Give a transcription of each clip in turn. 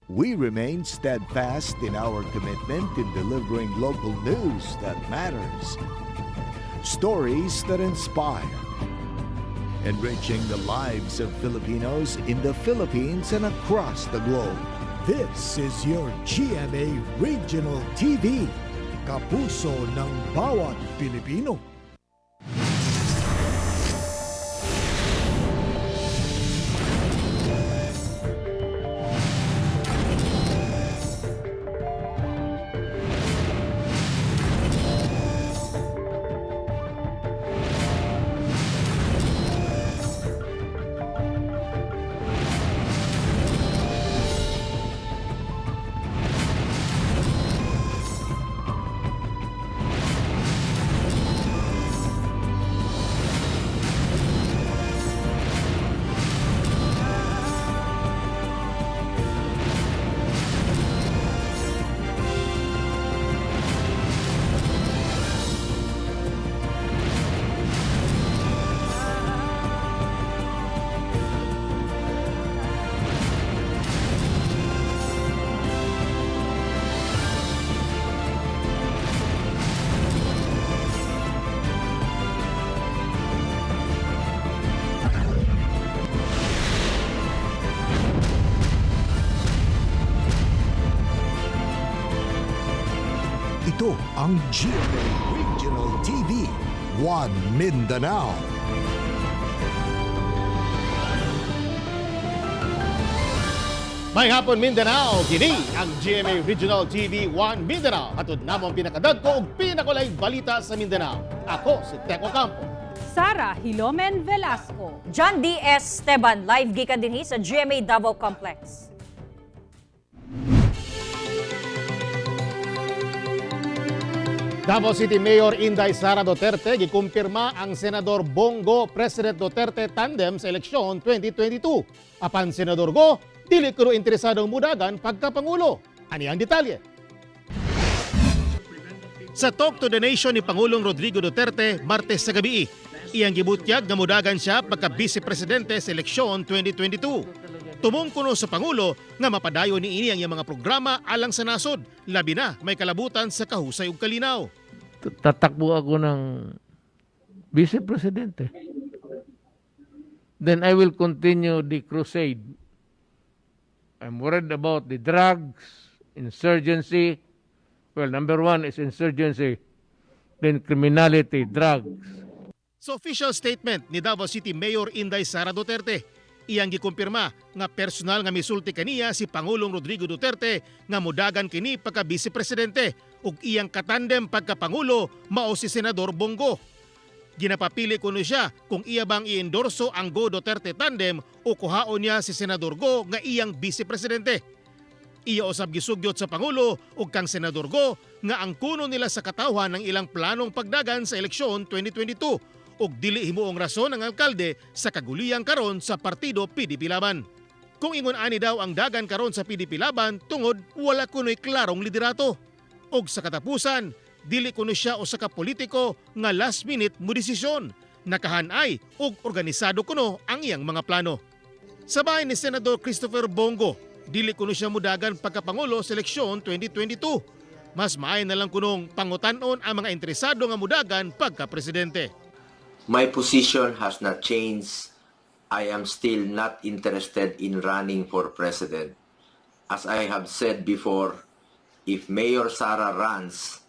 we remain steadfast in our commitment in delivering local news that matters, stories that inspire, enriching the lives of Filipinos in the Philippines and across the globe. This is your GMA Regional TV, kapuso ng bawat Pilipino. Ito ang GMA Regional TV, One Mindanao. May hapon Mindanao, kini ang GMA Regional TV 1 Mindanao. Hatod namong pinakadagko ug pinakulaing balita sa Mindanao. Ako si Teco Campo. Sara Hilomen Velasco. John D. S. Esteban, live gikan dinhi sa GMA Davao Complex. Davao City Mayor Inday Sara Duterte gikumpirma ang Senador Bongo President Duterte tandem sa eleksyon 2022. Apan Senador Go, dili kuno interesadong mudagan pagkapangulo. Ani ang detalye. Sa Talk to the Nation ni Pangulong Rodrigo Duterte Martes sa gabi, iyang gibutyag nga mudagan siya pagka-Vice Presidente sa eleksyon 2022. Tumong kuno sa Pangulo nga mapadayon ni ini ang iyang mga programa alang sa nasod, labi na may kalabutan sa kahusay ug kalinaw. Tatakbo ako ng Vice Presidente. Then I will continue the crusade. I'm worried about the drugs, insurgency. Well, number one is insurgency, then criminality, drugs. Sa official statement ni Davao City Mayor Inday Sara Duterte, iyang gikumpirma nga personal nga misulti kaniya si Pangulong Rodrigo Duterte nga mudagan kini pagka Vice Presidente ug iyang katandem pagka Pangulo mao si Senador Bongo. Ginapapili kuno siya kung iya bang i-endorso ang Go Duterte tandem o kuhaon niya si Senador Go nga iyang Vice Presidente. Iya usab gisugyot sa Pangulo ug kang Senador Go nga ang kuno nila sa katawhan ng ilang planong pagdagan sa eleksyon 2022 ug dili himuong rason ang alkalde sa kaguliyang karon sa partido PDP Laban. Kung ingon ani daw ang dagan karon sa PDP Laban tungod wala kuno'y klarong liderato. Ug sa katapusan, dili kuno siya usa ka politiko nga last minute mo desisyon. Nakahanay ug organisado kuno ang iyang mga plano. Sa bahay ni Senador Christopher Bongo, dili kuno siya mudagan pagkapangulo sa eleksyon 2022. Mas maayo na lang kunong pangutan-on ang mga interesado nga mudagan pagka-presidente. My position has not changed. I am still not interested in running for president. As I have said before, if Mayor Sara runs,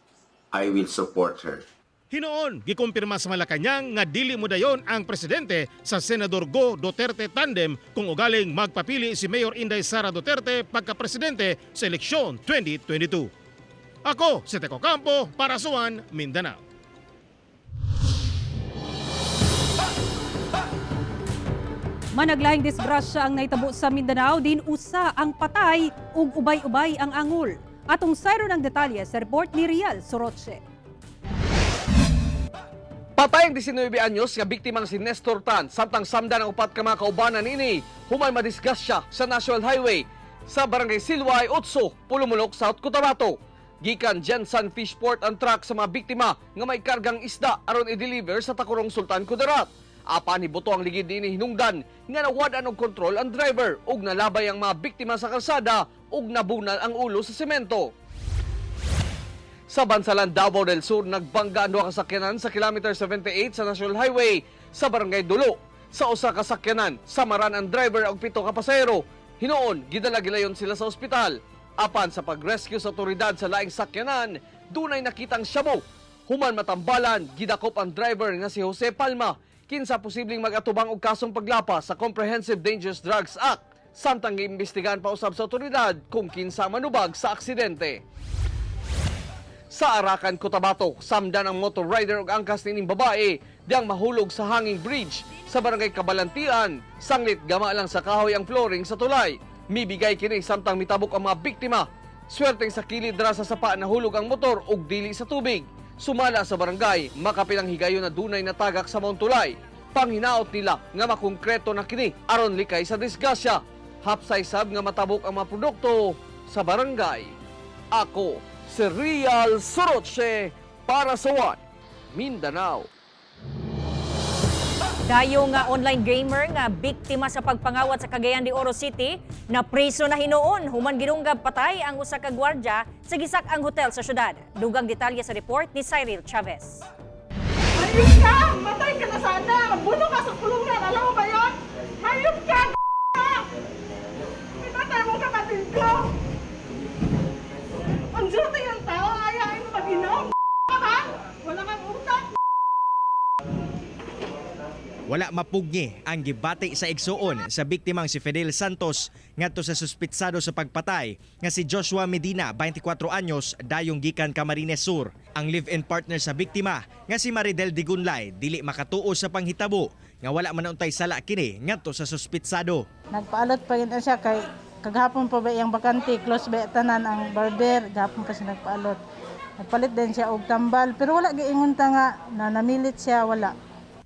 I will support her. Hinoon, gikumpirma sa Malacañang nga dili mo dayon ang presidente sa Senador Go Duterte tandem kung ugaling magpapili si Mayor Inday Sara Duterte pagka-presidente sa eleksyon 2022. Ako si Teco Campo para sa One Mindanao. Managlaing disgrasya ang naitabo sa Mindanao, din usa ang patay ug ubay-ubay ang angol. Atong sayro ng detalye sa report ni Rial Soroche. Patay ang 19 anyos nga biktimang si Nestor Tan samtang samdan ang upat ka mga kaubanan nini humay madisgrasya sa National Highway sa Barangay Silway, 8, Pulumulok, South Cotabato. Gikan Jensen Fishport ang truck sa mga biktima nga may kargang isda aron i-deliver sa Tacorong Sultan Kudarat. Apan hibuto ang ligid niini hinungdan nga nawad og kontrol ang driver ug nalabay ang mga biktima sa kalsada ug nabunal ang ulo sa semento. Sa Bansalan, Davao del Sur, nagbangga ang duha ka sakyanan sa kilometer 78 sa National Highway sa Barangay Dulo. Sa usa ka sakyanan, samaran ang driver ug 7 ka pasahero. Hinoon, gidala gilayon sila sa ospital. Apan sa pag-rescue sa otoridad sa laing sakyanan, dunay nakitang shabu. Human matambalan, gidakop ang driver nga si Jose Palma, kinsa posibleng mag-atubang og kasong paglapa sa Comprehensive Dangerous Drugs Act. Samtang giimbestigahan pa usab sa otoridad kung kinsa manubag sa aksidente. Sa Arakan, Cotabato, samdan ang motor rider ug angkas nining babae diyang mahulog sa hanging bridge sa barangay Kabalantian. Sanglit gama lang sa kahoy ang flooring sa tulay. Mibigay kini samtang mitabok ang mga biktima. Swerteng sa kilid ra sa sapa nahulog ang motor ug dili sa tubig. Sumala sa barangay, makapilang higayon na dunay natagak sa maong tulay. Panghinaot nila nga makongkreto na kini aron likay sa disgrasya. Hapsay sab nga matabok ang mga produkto sa barangay. Ako si Real Soroche para sa One Mindanao. Dayo nga online gamer nga biktima sa pagpangawat sa Cagayan de Oro City na preso na hinoon human ginunggab patay ang usa ka gwardiya sa gisak-ang hotel sa syudad. Dugang detalye sa report ni Cyril Chavez. Hayop ka! Matay ka na sana! Buno ka sa kulungan! Alam mo ba yun? Hayop ka! Pinatay mo kapatid ko! Ang duty ng tao, ayain mo mag-inom! Ha? Wala kang utak! Wala mapugni ang gibati sa igsuon sa biktimang si Fidel Santos ngadto sa suspitsado sa pagpatay nga si Joshua Medina, 24 anyos, dayong gikan Camarines Sur. Ang live-in partner sa biktima nga si Maridel Digunlay dili makatuo sa panghitabo nga wala man untay sala kini ngadto sa suspitsado. Nagpaalot pa rin siya kay kaghapon pa ba yung bakante, close ba tanan ang barber, gahapon pa siya nagpaalot. Nagpalit din siya og tambal pero wala giingon ta nga na namilit siya, wala.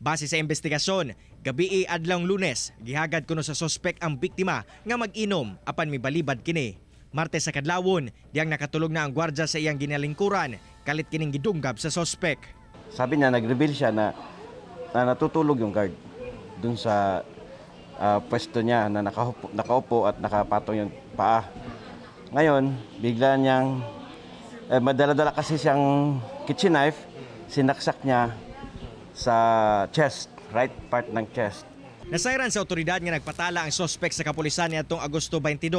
Base sa investigasyon, gabi adlawng Lunes, gihagad kuno sa sospek ang biktima nga mag-inom apan mibalibad kini. Martes sa kadlawon, diyang nakatulog na ang gwardya sa iyang ginalingkuran, kalit kining gidunggab sa sospek. Sabi niya, nag-reveal siya na natutulog yung guard dun sa pwesto niya na nakaupo at nakapatong yung paa. Ngayon, bigla niyang madala-dala kasi siyang kitchen knife, sinaksak niya sa chest, right part ng chest. Nasayran sa otoridad nga nagpatala ang sospek sa kapulisan niadtong Agosto 22.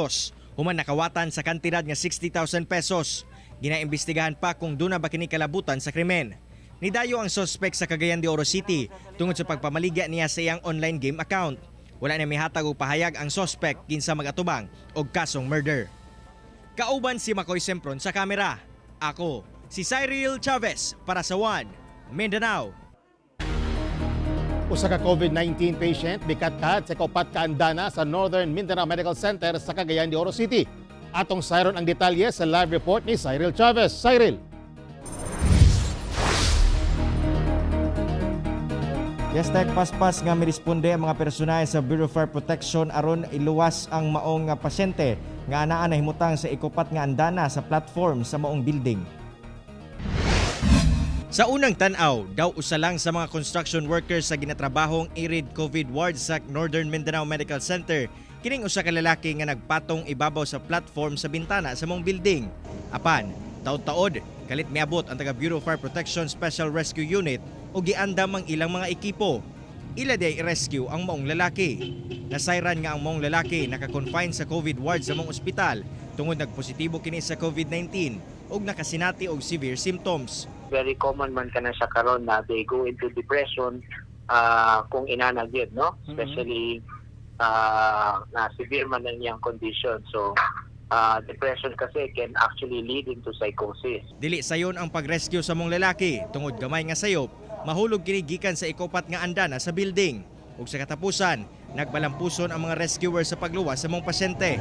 Human nakawatan sa kantidad nga 60,000 pesos. Ginaimbestigahan pa kung duna ba kini kalabutan sa krimen. Nidayo ang sospek sa Cagayan de Oro City tungod sa pagpamaligya niya sa iyang online game account. Wala na mihatag og pahayag ang sospek kinsa mag-atubang og kasong murder. Kauban si Makoy Sempron sa kamera. Ako si Cyril Chavez para sa One Mindanao. Usa ka COVID-19 patient bikatkat sa kaupat ka andana sa Northern Mindanao Medical Center sa Cagayan de Oro City. Atong sayron ang detalye sa live report ni Cyril Chavez. Cyril. Yes, paspas nga miresponde ang mga personal sa Bureau of Fire Protection aron iluwas ang maong nga pasyente nga anaa na himutang sa ikupat nga andana sa platform sa maong building. Sa unang tan-aw, daw usa lang sa mga construction workers sa ginatrabahong IRID COVID ward sa Northern Mindanao Medical Center, kining usa ka lalaki nga nagpatong ibabaw sa platform sa bintana sa mong building. Apan, taod-taod, kalit miabot ang taga Bureau of Fire Protection Special Rescue Unit o giandam ang ilang mga ekipo. Ila day i-rescue ang maong lalaki. Nasayran nga ang maong lalaki naka-confine sa COVID ward sa mong ospital tungod nagpositibo kini sa COVID-19 ug nakasinati og severe symptoms. Very common man ka na sa karon na they go into depression kung inanag yun, no? Especially na severe man ang iyang condition. So, depression kasi can actually lead into psychosis. Dili sayon ang pag-rescue sa mong lalaki tungod gamay nga sayop, mahulog kini gikan sa ikopat nga andana sa building. Ug sa katapusan, nagbalampuson ang mga rescuer sa pagluwas sa mong pasyente.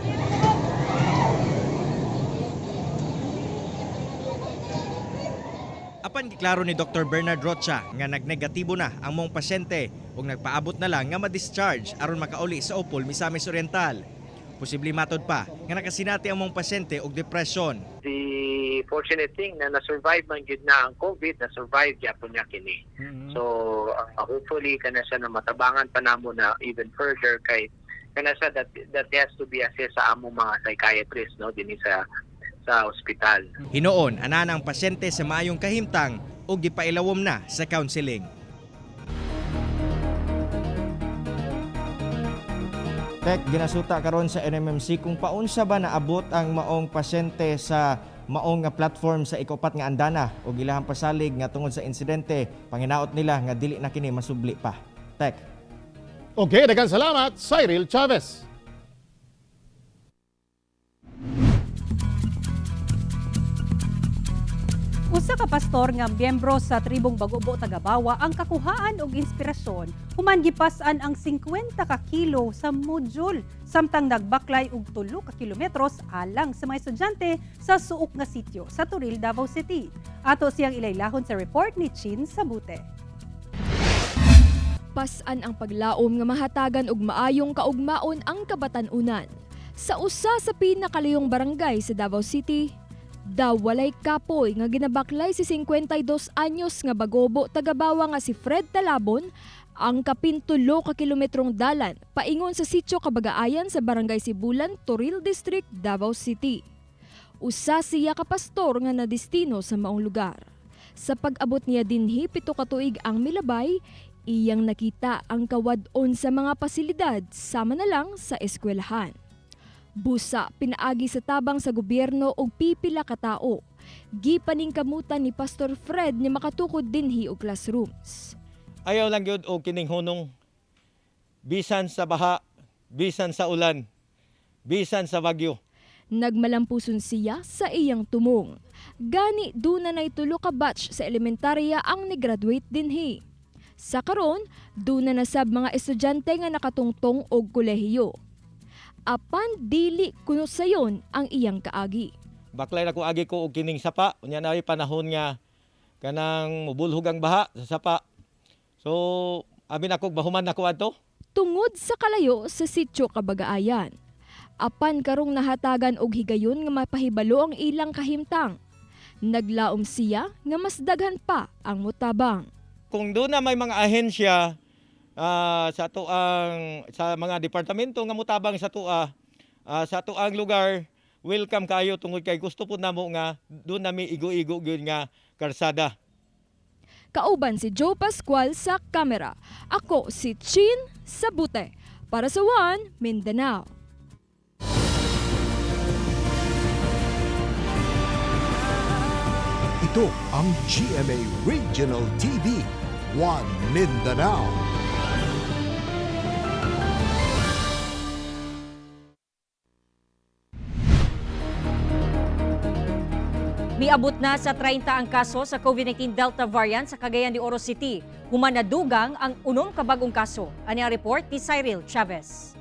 Apan giklaro ni Dr. Bernard Rocha nga nagnegatibo na ang mong pasyente ug nagpaabot na lang nga ma-discharge aron makauli sa Opol, Misamis Oriental. Posible matod pa nga nakasinati ang mong pasyente og depression. The fortunate thing na na-survive man gyud na ang COVID, na-survive gyapon niya kini. So hopefully kana siya na matabangan pa namo na even further kay kana siya that has to be assessed sa among mga psychiatrist no dinhi sa ospital. Hinoon ana ang pasyente sa maayong kahimtang ug gipailawom na sa counseling. Tek, ginasuta karon sa NMMC kung paunsa ba naabot ang maong pasyente sa maong nga platform sa ikopat nga andana o ilahang pasalig nga tungod sa insidente, panginaot nila nga dili na kini masubli pa. Tek. Okay, daghang salamat, Cyril Chavez. Usa ka pastor nga miyembro sa tribong Bagubo Tagabawa ang kakuhaan og inspirasyon human gipas-an ang 50 ka kilo sa module samtang nagbaklay og 3 ka kilometros alang sa mga estudyante sa suok nga sitio sa Turil, Davao City. Ato siyang ilaylahon sa report ni Chin Sabute. Pas-an ang paglaom nga mahatagan og maayong kaugmaon ang kabatan-unan. Sa usa sa pinakalayong barangay sa Davao City, daw walay kapoy nga ginabaklay si 52 anyos nga Bagobo Tagabawa nga si Fred Talabon ang kapintulo ka kilometrong dalan paingon sa sitio Kabagaayan sa Barangay Sibulan, Toril District, Davao City. Usa siya ka pastor nga nadestino sa maong lugar. Sa pag-abot niya dinhi 7 ka tuig ang milabay, iyang nakita ang kawadon sa mga pasilidad sama na lang sa eskwelahan. Busa pinaagi sa tabang sa gobyerno og pipila ka tao. Gipaningkamutan ni Pastor Fred ni makatukod dinhi og classrooms. Ayaw lang gyud og kining hunong bisan sa baha, bisan sa ulan, bisan sa bagyo. Nagmalampuson siya sa iyang tumong. Gani duna nay 3 ka batch sa elementarya ang ni-graduate dinhi. Sa karon, duna na sab mga estudyante nga nakatungtong og kolehiyo. Apan dili kuno sayon ang iyang kaagi. Baklay na ko agi ko og kining sapa, unya na panahon nga kanang mubulhog ang baha sa sapa. So, abi na ko bahuman nako adto. Tungod sa kalayo sa sitio Kabagaayan. Apan karong nahatagan og higayon nga mapahibalo ang ilang kahimtang. Naglaom siya nga mas daghan pa ang mutabang. Kung doon na may mga ahensya sa mga departamento nga mutabang sa tuang lugar, welcome kayo tungod kay gusto po namo nga doon nami igo-igo gyud nga karsada. Kauban si Joe Pascual sa kamera. Ako si Chin Sabute para sa One Mindanao. Ito ang GMA Regional TV, One Mindanao. Miabot na sa 30 ang kaso sa COVID-19 Delta variant sa Cagayan de Oro City. Human nadugang ang 6 ka bagong kaso. Ani ang report ni Cyril Chavez.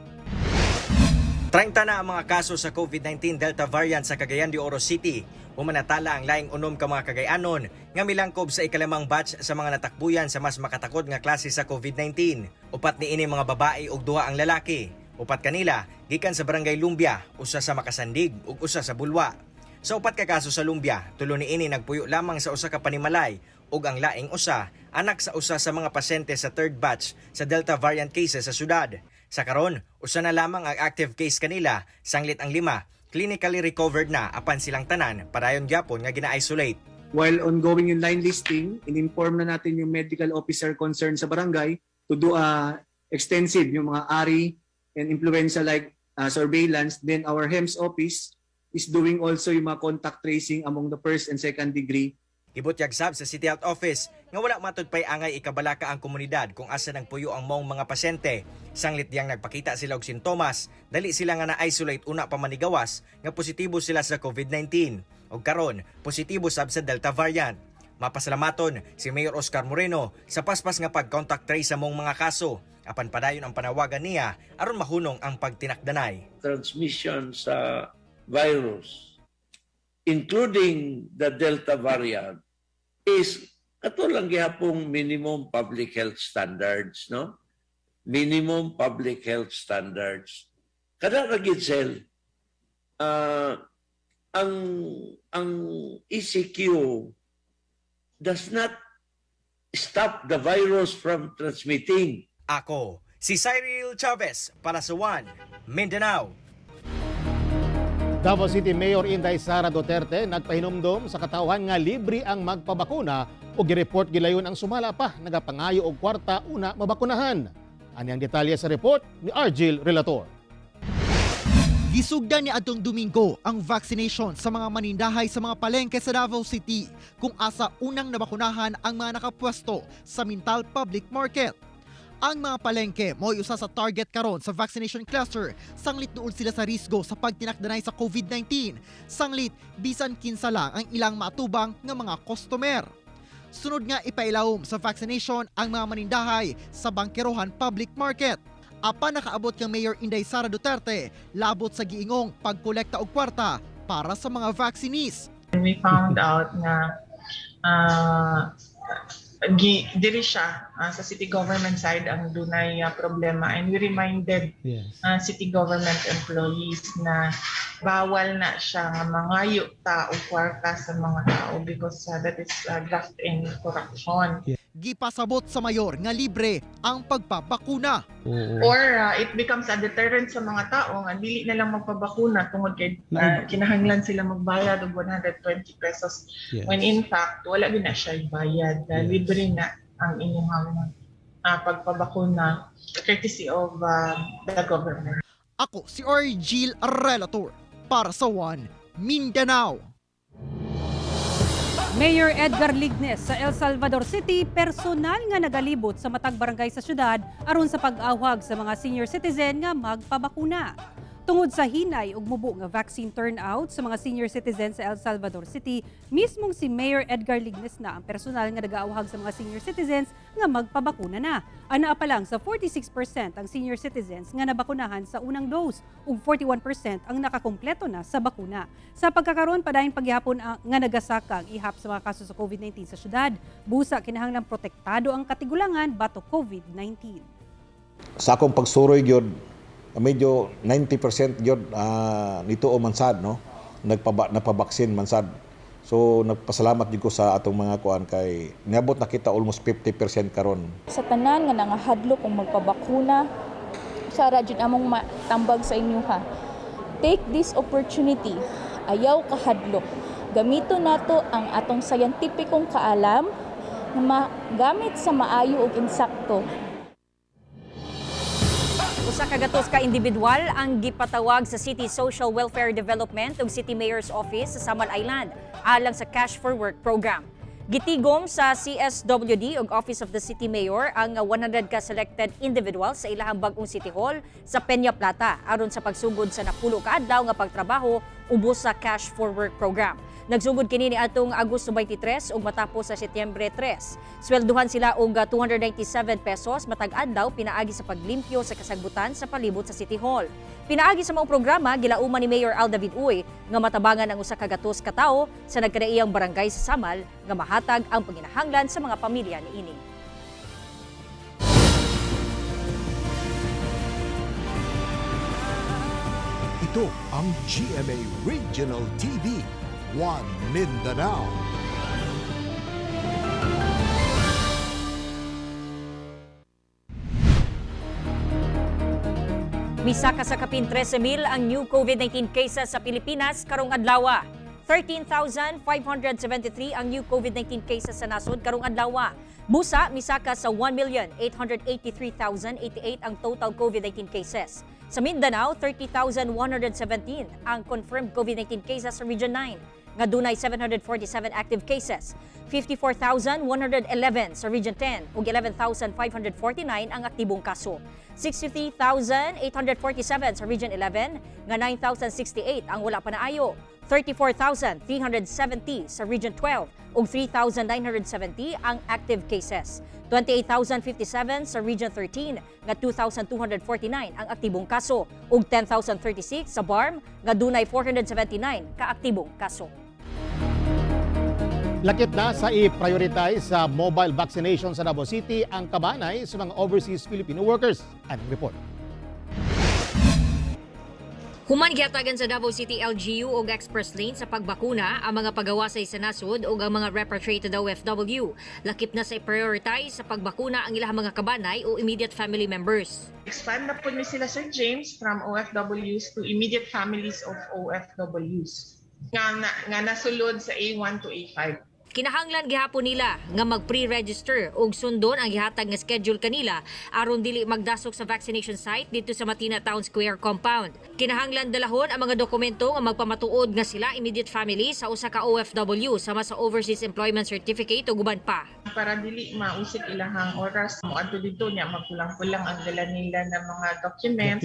30 na ang mga kaso sa COVID-19 Delta variant sa Cagayan de Oro City. Humanatala ang laing 6 ka mga Cagayanon nga milangkob sa ikalimang batch sa mga natakbuyan sa mas makatakod nga klase sa COVID-19. Upat ni ini mga babae ug 2 ang lalaki. Upat kanila gikan sa Barangay Lumbia, usa sa Makasandig ug usa sa Bulwa. Sa upat ka kaso sa Lumbia, tulo ni ini nagpuyo lamang sa usa ka panimalay ug ang laing usa anak sa usa sa mga pasyente sa third batch sa Delta variant cases sa syudad. Sa karon, usa na lamang ang active case kanila, sanglit ang 5 clinically recovered na apan silang tanan padayon gyapon nga gina-isolate. While ongoing yung line listing, in-inform na natin yung medical officer concerned sa barangay to do extensive yung mga ARI and influenza-like surveillance. Then our HEMS office is doing also yung mga contact tracing among the first and second degree. Gibutyag sab sa City Health Office nga wala matud pay angay ikabalaka ang komunidad kung asa nagpuyo ang maong mga pasyente. Sanglit diyang nagpakita sila og sintomas, dali sila nga na-isolate una pa manigawas nga positibo sila sa COVID-19. Og karon, positibo sab sa Delta variant. Mapasalamaton si Mayor Oscar Moreno sa paspas nga pag-contact trace sa mong mga kaso. Apan padayon ang panawagan niya aron mahunong ang pagtinakdanay. Transmission sa virus, including the Delta variant, is katulang gihapong minimum public health standards, no? Minimum public health standards. Kada ragid sel, ang ECQ does not stop the virus from transmitting. Ako, si Cyril Chavez para sa One Mindanao. Davao City Mayor Inday Sara Duterte nagpahinumdom sa katawhan nga libre ang magpabakuna o gireport gilayon ang sumala pa nagapangayo og kwarta una mabakunahan. Ani ang detalye sa report ni Argil Relator. Gisugdan ni adtong Domingo ang vaccination sa mga manindahay sa mga palengke sa Davao City kung asa unang nabakunahan ang mga nakapwesto sa Mintal Public Market. Ang mga palengke mo'y usa sa target karon sa vaccination cluster, sanglit duol sila sa risgo sa pagtinakdanay sa COVID-19. Sanglit bisan kinsa lang ang ilang matubang nga mga customer. Sunod nga ipailawom sa vaccination ang mga manindahay sa Bangkerohan Public Market. Apan nakaabot kang Mayor Inday Sara Duterte labot sa giingong pagkolekta og kwarta para sa mga vaccinees. We found out na diri siya sa city government side ang dunay problema, and we reminded city government employees na bawal na siya nga mangayo ta og kwarta sa mga tao because that is graft and corruption. Gipasabot sa mayor nga libre ang pagpapakuna. Or it becomes a deterrent sa mga tao nga dili na lang magpabakuna tungod kay kinahanglan sila magbayad og 120 pesos when in fact wala gyud na siya bayad. Libre na ang inyong pagpabakuna courtesy of the government. Ako si Argil Relator para sa One Mindanao. Mayor Edgar Lignes sa El Salvador City personal nga nagalibot sa matag barangay sa syudad aron sa pag-awhag sa mga senior citizen nga magpabakuna. Tungod sa hinay ug mubo nga vaccine turnout sa mga senior citizens sa El Salvador City, mismong si Mayor Edgar Lignes na ang personal nga nag-aawhag sa mga senior citizens nga magpabakuna na. Ana pa lang sa 46% ang senior citizens nga nabakunahan sa unang dose ug 41% ang nakakumpleto na sa bakuna. Sa pagkakaroon padayon paghihapon nga nagasaka ang ihap sa mga kaso sa COVID-19 sa syudad, busa kinahanglang protektado ang katigulangan bato COVID-19. Sa akong pagsuroy gyud medyo 90% gyud nito o mansad no napabaksin mansad, so nagpasalamat gyud ko sa atong mga kuan kay niabot na kita almost 50% karon sa tanan nga nangahadlok kung magpabakuna. Sa radyo among matambag sa inyo ha, take this opportunity, ayaw kahadlok, gamito nato ang atong scientificong kaalam na magamit sa maayo ug insakto. Usa ka gatos ka individual ang gipatawag sa City Social Welfare Development ug City Mayor's Office sa Samal Island alang sa Cash for Work program. Gitigom sa CSWD ug Office of the City Mayor ang 100 ka selected individuals sa ilahang bag-ong City Hall sa Peña Plata aron sa pagsugod sa napulo ka adlaw nga pagtrabaho ubos sa Cash for Work program. Nagsugod kini ni atong Agosto 23 ug matapos sa Setyembre 3. Swelduhan sila og 297 pesos matag adlaw pinaagi sa paglimpyo sa kasagbutan sa palibot sa City Hall. Pinaagi sa maong programa gilauman ni Mayor Al David Uy nga matabangan ang usa ka gatos ka tawo sa nagkadaiyang barangay sa Samal nga mahatag ang panginahanglan sa mga pamilya niini. Ito ang GMA Regional TV, One Mindanao. Misaka sa kapin 13,000 ang new COVID-19 cases sa Pilipinas karong adlaw. 13,573 ang new COVID-19 cases sa nasod karong adlaw. Busa misaka sa 1,883,088 ang total COVID-19 cases. Sa Mindanao, 30,117 ang confirmed COVID-19 cases sa Region 9. Nga dunay 747 active cases, 54,111 sa Region 10 ug 11,549 ang aktibong kaso. 63,847 sa Region 11, nga 9,068 ang wala pa naayo. 34,370 sa Region 12 ug 3,970 ang active cases. 28,057 sa Region 13, nga 2,249 ang aktibong kaso ug 10,036 sa BARM, nga dunay 479 ka aktibong kaso. Lakip na sa i-prioritize sa mobile vaccination sa Davao City ang kabanay sa mga overseas Filipino workers. Anong report? Human gihatagan sa Davao City LGU og express lane sa pagbakuna ang mga pagawasay sa nasod o ang mga repatriated OFW. Lakip na sa prioritize sa pagbakuna ang ilang mga kabanay o immediate family members. Expand na po ni sila Sir James from OFWs to immediate families of OFWs nga nasulod sa A1 to A5. Kinahanglan gihapon nila nga mag-pre-register ug sundon ang gihatag nga schedule kanila aron dili magdasok sa vaccination site dito sa Matina Town Square compound. Kinahanglan dalahon ang mga dokumento nga magpamatuod nga sila immediate family sa usa ka OFW sama sa Overseas Employment Certificate ug uban pa. Para dili mausik ilahang oras mo adto dito niya magkulang-kulang ang dala nila ng mga documents.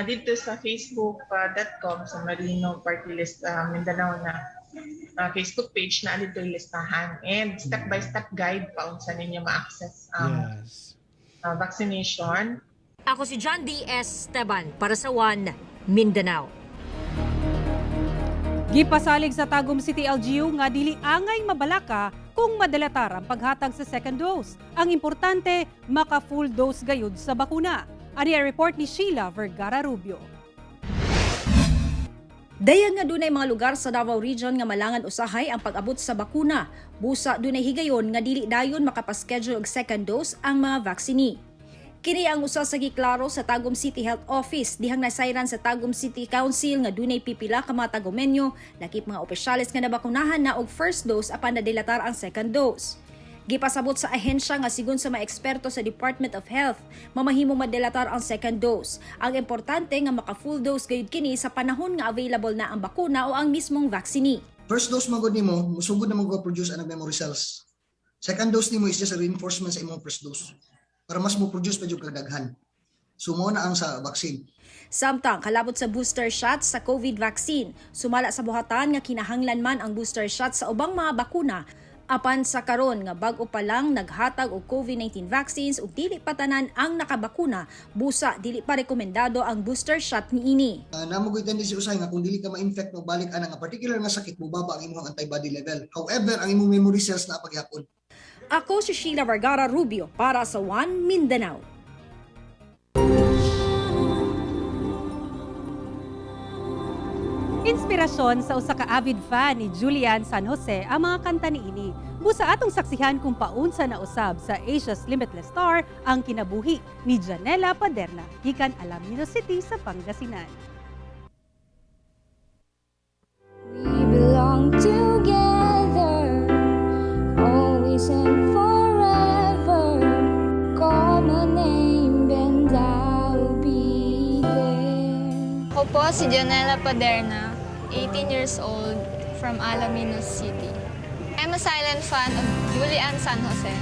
Dito sa facebook.com sa Marino Party List Mindanao na Facebook page na dito yung listahan and step-by-step guide pa kung saan ninyo ma-access vaccination. Ako si John D. S. Esteban para sa One Mindanao. Gipasalig sa Tagum City LGU nga dili angay mabalaka kung madalatar ang paghatag sa second dose. Ang importante, maka-full dose gayud sa bakuna. Ani ang report ni Sheila Vergara Rubio. Dayan nga dunay mga lugar sa Davao Region nga malangan usahay ang pag-abot sa bakuna. Busa dunay higayon nga dili dayon makapaschedule og second dose ang mga vaccine. Kini ang usa sa giklaro sa Tagum City Health Office dihang nasayran sa Tagum City Council nga dunay pipila ka mga tagumenyo, lakip mga opisyales nga nabakunahan na og first dose apan nadilatar ang second dose. Gipasabot sa ahensya nga sigon sa mga eksperto sa Department of Health, mamahimong madelatar ang second dose. Ang importante nga maka-full dose gayud kini sa panahon nga available na ang bakuna o ang mismong vaccine. First dose magod nimo, musugod na mag-produce ang memory cells. Second dose nimo is just a reinforcement sa imong first dose para mas mo produce pa jud kagdaghan. Sumo na ang sa vaccine. Samtang kalabot sa booster shots sa COVID vaccine, sumala sa buhatan nga kinahanglan man ang booster shots sa ubang mga bakuna. Apan sa karon nga bag-o pa lang naghatag og COVID-19 vaccines ug dili pa tanan ang nakabakuna, busa dili pa rekomendado ang booster shot niini. Namugoy din si usay nga kung dili ka ma-infect mo balik ana nga particular nga sakit mo baba ang imong antibody level. However, ang imong memory cells na paghapon. Ako si Sheila Vergara Rubio para sa One Mindanao. Inspirasyon sa usa ka avid fan ni Julian San Jose ang mga kanta niini. Busa atong saksihan kung paunsa na usab sa Asia's Limitless Star ang kinabuhi ni Janela Paderna gikan Alaminos City sa Pangasinan. We belong together, always and forever. Call my name and I'll be there. Ako po si Janela Paderna, 18 years old, from Alaminos City. I'm a silent fan of Julian San Jose.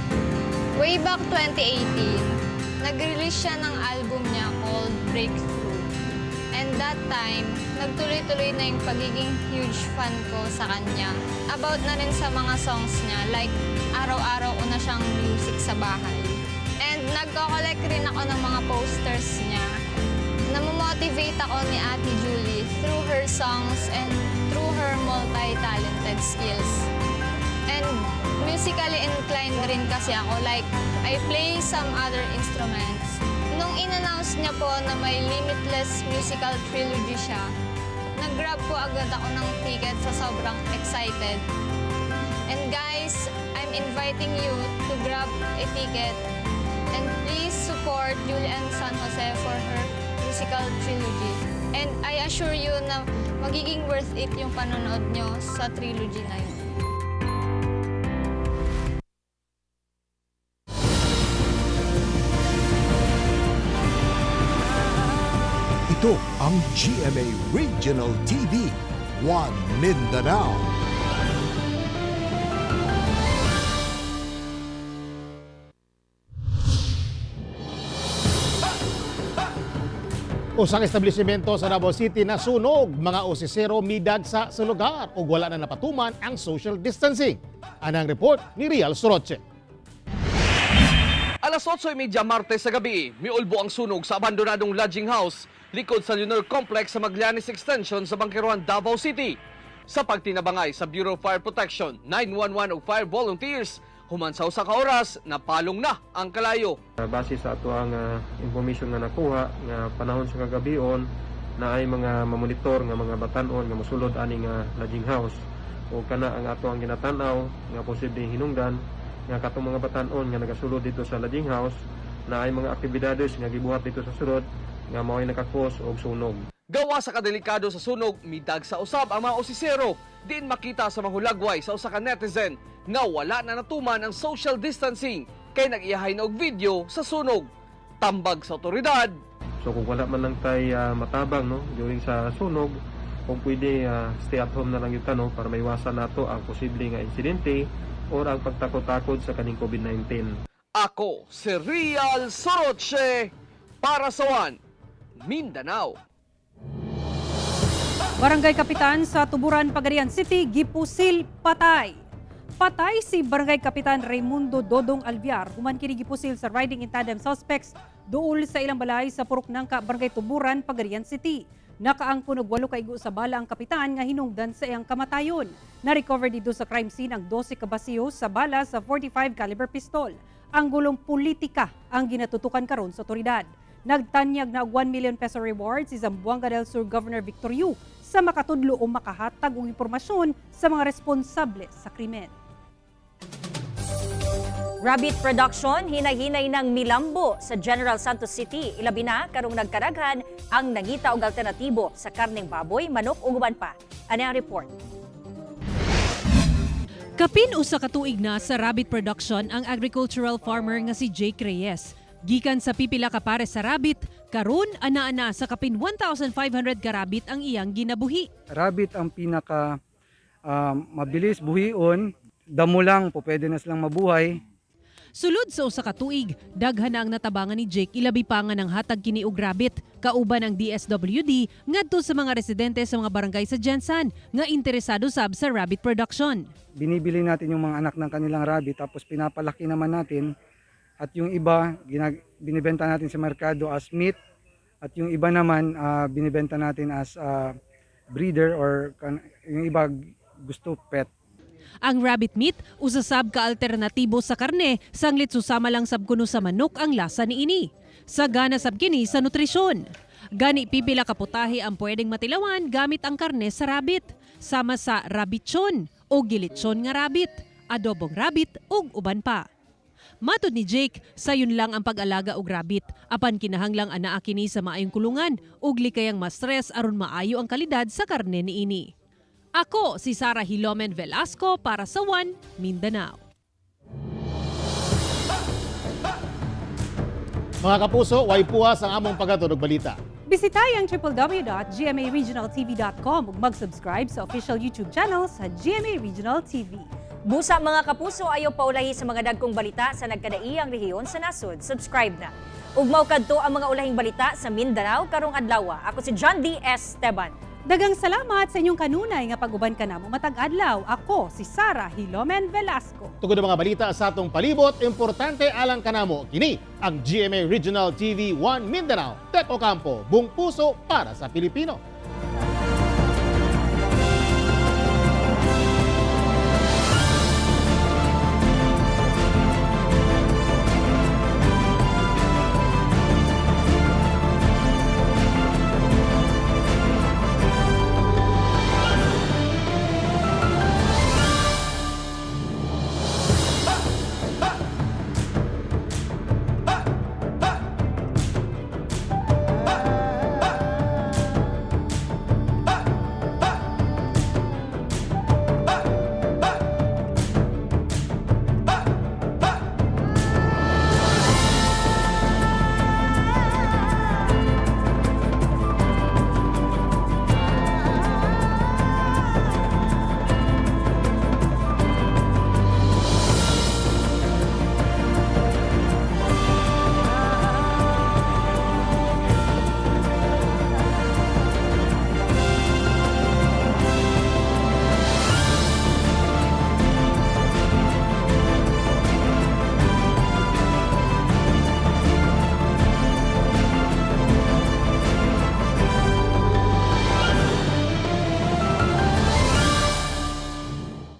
Way back 2018, nag-release siya ng album niya called Breakthrough. And that time, nagtuloy-tuloy na yung pagiging huge fan ko sa kanya. About na rin sa mga songs niya, like araw-araw ko na siyang music sa bahay. And nagko-collect rin ako ng mga posters niya. Namomotivate ako ni Ate Julie through her songs and through her multi-talented skills. And musically inclined rin kasi ako, like I play some other instruments. Nung in-announce niya po na may Limitless musical trilogy siya, nag-grab po agad ako ng ticket sa sobrang excited. And guys, I'm inviting you to grab a ticket and please support Julian San Jose for her musical trilogy. And I assure you na magiging worth it yung panonood nyo sa trilogy na yun. Ito ang GMA Regional TV, One Mindanao. Usang establishmento sa Davao City nasunog, mga osisero midagsa sa lugar ug wala na napatuman ang social distancing. Anang report ni Rial Soroche. Alas 8:30 Martes sa gabi, miulbo ang sunog sa abandonadong lodging house likod sa Lunar Complex sa Maglianis Extension sa Bangkeroan, Davao City. Sa pagtinabangay sa Bureau of Fire Protection, 911 ug fire volunteers, human sa usa ka oras, napalong na ang kalayo. Base sa ato ang information nga nakuha nga panahon sa kagabion, na ay mga mamonitor nga mga batanon nga mosulod ani nga lodging house o kana ang ato ang ginatanaw nga posibleng hinungdan nga katong mga batanon nga nagasulod dito sa lodging house na ay mga aktibidades nga gibuhat dito sa sulod nga mao'y nakakos og sunog. Gawa sa kadelikado sa sunog, midag sa usab ang mga osisero. Diin makita sa mahulagway sa usa ka netizen nga wala na natuman ang social distancing kay nag-iyahay na og video sa sunog. Tambag sa otoridad. So kung wala man lang tay matabang no during sa sunog, kung pwede stay at home na lang yung no para maiwasan nato ang posibleng insidente o ang pagtakot-takot sa kaning COVID-19. Ako si Real Soroche para sa One Mindanao. Barangay Kapitan sa Tuburan, Pagadian City, gipusil patay. Patay si Barangay Kapitan Raimundo Dodong Alviar, human kini gipusil sa riding in tandem suspects duol sa ilang balay sa Purok Nangka, Barangay Tuburan, Pagadian City. Nakaangkon og 8 kaigo sa bala ang kapitan nga hinungdan sa iyang kamatayon. Na-recover dito sa crime scene ang 12 ka basiyo sa bala sa 45 caliber pistol. Ang gulong politika ang ginatutukan karon sa otoridad. Nagtanyag na 1 million peso reward si Zamboanga del Sur Governor Victor Yu sa makatudlo o makahatag og impormasyon sa mga responsable sa krimen. Rabbit production hinay-hinay ng milambo sa General Santos City. Ilabi na karong nagkaraghan ang nangita og alternatibo sa karneng baboy, manok ug uban pa. Ani ang report. Kapin usa ka tuig na sa rabbit production ang agricultural farmer nga si Jake Reyes. Gikan sa pipila ka pares sa rabbit, karon ana-ana sa kapin 1,500 ka rabbit ang iyang ginabuhi. Rabbit ang pinaka mabilis buhion, damo lang po pwede na silang mabuhay. Sulod sa usa ka tuig, daghan na ang natabangan ni Jake ilabi pa nga ng hatag kini og rabbit, kauban ang DSWD ngadto sa mga residente sa mga barangay sa Jensan nga interesado sab sa rabbit production. Binibili natin yung mga anak ng kanilang rabbit tapos pinapalaki naman natin at yung iba binibenta natin sa merkado as meat at yung iba naman binibenta natin as breeder or yung iba gusto pet. Ang rabbit meat usasab ka alternatibo sa karne, sanglit susama lang sab kuno sa manok ang lasa niini. Sagana sab kini sa nutrisyon. Gani pipila ka putahe ang pwedeng matilawan gamit ang karne sa rabbit, sama sa rabbitson o gilitson nga rabbit, adobong rabbit ug uban pa. Matod ni Jake, sayon lang ang pag-alaga og rabbit, apan kinahanglang anaa kini sa maayong kulungan ug likayang ma-stress aron maayo ang kalidad sa karne niini. Ako si Sarah Hilomen Velasco para sa One Mindanao. Mga kapuso, way puwas ang among paghatod og balita. Bisitay ang www.gmaregionaltv.com ug mag-subscribe sa official YouTube channel sa GMA Regional TV. Busa mga kapuso, ayaw paulahi sa mga dagkong balita sa nagkadaiyang rehiyon sa nasod. Subscribe na. Ug mao kadto ang mga ulahing balita sa Mindanao karong adlaw. Ako si John D. Esteban. Dagang salamat sa inyong kanunay nga pag-uban ka namo matag adlaw. Ako si Sarah Hilomen Velasco. Tugod ang mga balita sa atong palibot, importante alang kanamo. Kini ang GMA Regional TV 1 Mindanao. Tek Ocampo, buong puso para sa Pilipino.